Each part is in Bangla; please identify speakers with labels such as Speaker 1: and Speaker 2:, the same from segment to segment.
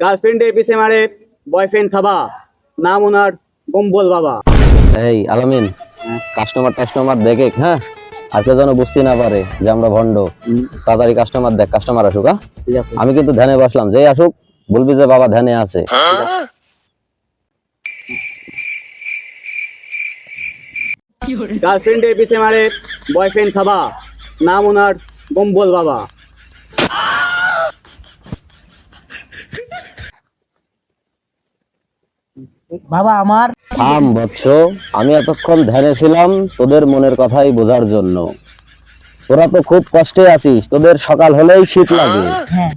Speaker 1: গার্লফ্রেন্ডের পিছে মারে বয়ফ্রেন্ড থাবা, নাম ওনার কম্বল বাবা।
Speaker 2: এই আলামিন, কাস্টমার দেখে, হ্যাঁ, আজকে যেন বুঝতে না পারে যে আমরা ভন্ড। তাড়াতাড়ি কাস্টমার দেখ, কাস্টমার আসুক। হ্যাঁ,
Speaker 1: ঠিক আছে।
Speaker 2: আমি কিন্তু ধ্যানে বসলাম, যেই আসুক বলবি যে বাবা ধ্যানে আছে।
Speaker 1: গার্লফ্রেন্ডের পিছে মারে বয়ফ্রেন্ড থাবা, নাম ওনার কম্বল বাবা।
Speaker 3: বাবা আমার
Speaker 2: থাম বৎস, আমি এতক্ষণ ধ্যানে ছিলাম তোদের মনের কথাই বোঝার জন্য। তোরা তো খুব কষ্টে আছিস, তোদের সকাল হলেই শীত লাগে,
Speaker 3: হ্যাঁ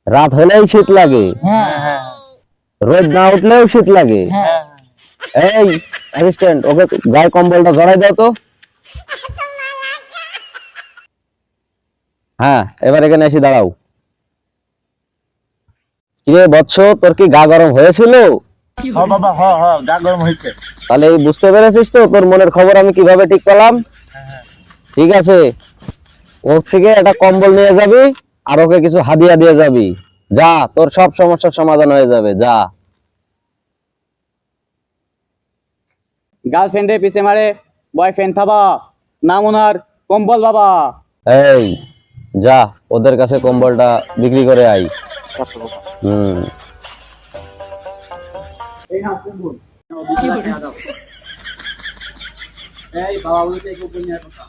Speaker 2: রাত হলেই শীত লাগে,
Speaker 3: হ্যাঁ হ্যাঁ
Speaker 2: রোদ না উঠলেও শীত লাগে।
Speaker 3: হ্যাঁ
Speaker 2: এই অ্যাসিস্ট্যান্ট, ওকে গায়ে কম্বলটা জড়াই দাও তো। হ্যাঁ, এবার এখানে এসে দাঁড়াও। কিরে বৎস, তোর কি গা গরম হয়েছিল?
Speaker 3: বাবা গা গরম হয়েছে।
Speaker 2: তাহলে এই বুঝতে পেরেছিস তো তোর মনের খবর আমি কিভাবে ঠিক পেলাম? ঠিক আছে, ওর থেকে একটা কম্বল নিয়ে যাবি আর ওকে কিছু হাদিয়া দিয়ে যাবি। যা, তোর সব সমস্যার সমাধান হয়ে যাবে, যা।
Speaker 1: গার্লফ্রেন্ডের পিছে মারে বয়ফ্রেন্ড থাবা, নাম ওনার কম্বল বাবা।
Speaker 2: এই যা, ওদের কাছে কম্বলটা বিক্রি করে আই। হুম।
Speaker 1: এই বাবা বলতে এই কম্বল নিয়ে কথা।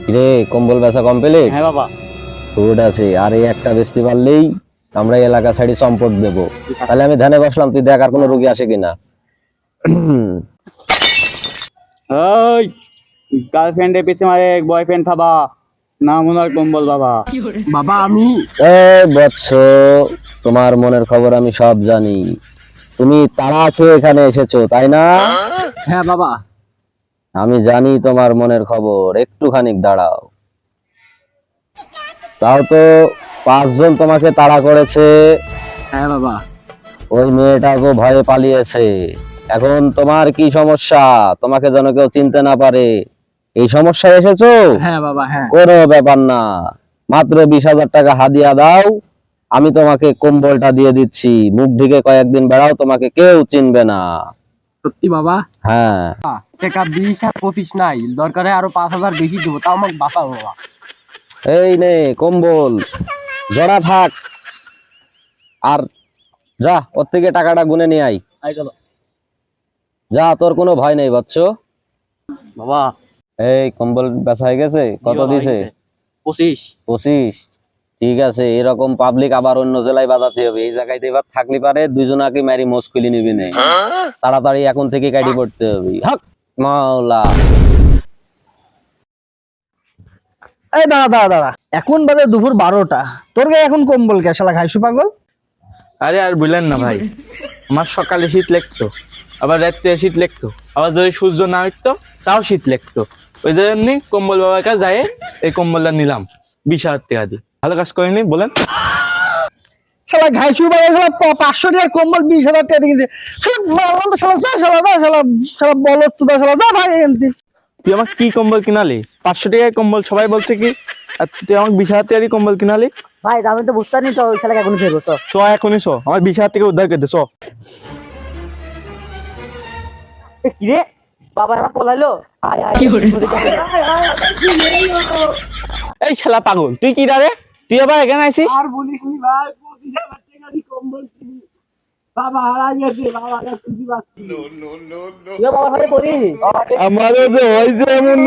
Speaker 2: কিরে, কম্বল বেচা কমপ্লিট?
Speaker 1: হ্যাঁ বাবা।
Speaker 2: গুড আছে, আর এই একটা বেচতে পারলেই আমরা এলাকা ছাড়ি সম্পদ দেবো। তাহলে আমি ধ্যানে বসলাম, তুই দেখ আর কোনো রোগী আসে কিনা।
Speaker 1: ওই গার্লফ্রেন্ডের পিছে মারে বয়ফ্রেন্ড থাবা, নাম ওনার কম্বল বাবা।
Speaker 3: বাবা আমি
Speaker 2: বৎস, তোমার মনের খবর আমি সব জানি। তুমি তাড়া খেয়ে এখানে এসেছো, তাই না?
Speaker 3: হ্যাঁ বাবা।
Speaker 2: আমি জানি তোমার মনের খবর, একটুখানি দাঁড়াও। তাও তো 5 জন তোমাকে তাড়া করেছে।
Speaker 3: হ্যাঁ বাবা।
Speaker 2: ওই মেয়েটাকে ভয়ে পালিয়েছে। এখন তোমার কি সমস্যা? তোমাকে যেন কেউ চিনতে না পারে, এই সমস্যায় এসেছো?
Speaker 3: হ্যাঁ বাবা হ্যাঁ।
Speaker 2: কোনো ব্যাপার না, মাত্র 20,000 টাকা হাদিয়া দাও, আমি তোমাকে কম্বলটা দিয়ে দিচ্ছি। মুখ ঢেকে কয়েকদিন বেড়াও, তোমাকে কেউ চিনবে না।
Speaker 3: সত্যি বাবা?
Speaker 2: হ্যাঁ।
Speaker 3: টাকা 20 আর 25 নাই, দরকারে আরো 5,000 বেশি দেবো, তাও আমাকে বাঁচাও বাবা।
Speaker 2: এই নে কম্বল, জড়া থাক, আর যা ওর থেকে টাকাটা গুনে নিয়ে আই।
Speaker 1: আই চলো
Speaker 2: যা, তোর কোনো ভয় নেই বৎস।
Speaker 1: বাবা।
Speaker 2: এই কম্বল বেচা হয়ে গেছে? কত দিছে?
Speaker 1: 25।
Speaker 2: 25? ঠিক আছে, এরকম পাবলিক আবার অন্য জেলায় বাজাতে হবে। এই জায়গায় এবার থাকলে পারে দুইজনাকে মারি মুশকিলি নিবি না। তাড়াতাড়ি এখন থেকে কাটি পড়তে হবে। হক মাওলা।
Speaker 3: এই দাঁড়া, এখন বাজে দুপুর 12টা, তোর গায়ে এখন কম্বল কে শালা খাইছু পাগল?
Speaker 4: আরে আর বললেন না ভাই, আমার সকালে শীত লাগতো, আবার রাত্রে শীত লাগতো, আবার যদি সূর্য না উঠতো তাও শীত লাগতো। ওই জন্য কম্বল বাবার কাছে যাই এই কম্বলটা নিলাম 20,000 টাকা দিয়ে। ভালো কাজ করিনি বলেন?
Speaker 3: শালা খাইছু পাগল, শালা 500 টাকার কম্বল 20,000 টাকা দিয়েছে। শালা বলত তো শালা, যা ভাই এখান থেকে।
Speaker 4: তুই আমাকে কি কম্বল কিনালি? 500 টাকায় কম্বল সবাই বলছে কি, আর তুই আমাকে 20,000 টাকারই কম্বল কিনালি?
Speaker 3: ভাই আমি তো বুঝতে পারিনি তো, ওই শালাকে এখনই ফেরবো তো।
Speaker 4: চ এখনই চ, আমার 20,000 টাকা উদ্ধার করে দে, চ।
Speaker 3: কিরে বাবা আমার পলাইলো।
Speaker 4: এই শালা পাগল, তুই কি রে? তুই আবার এখানে আইছিস?
Speaker 3: আর বলিস নি ভাই, 25,000 টাকা দিয়ে কম্বল কিনি, বাবা হারা গেছে, বাবা খুঁজি পাচ্ছি। বাবার সাথে করি
Speaker 4: আমারও যে হয়েছে এমন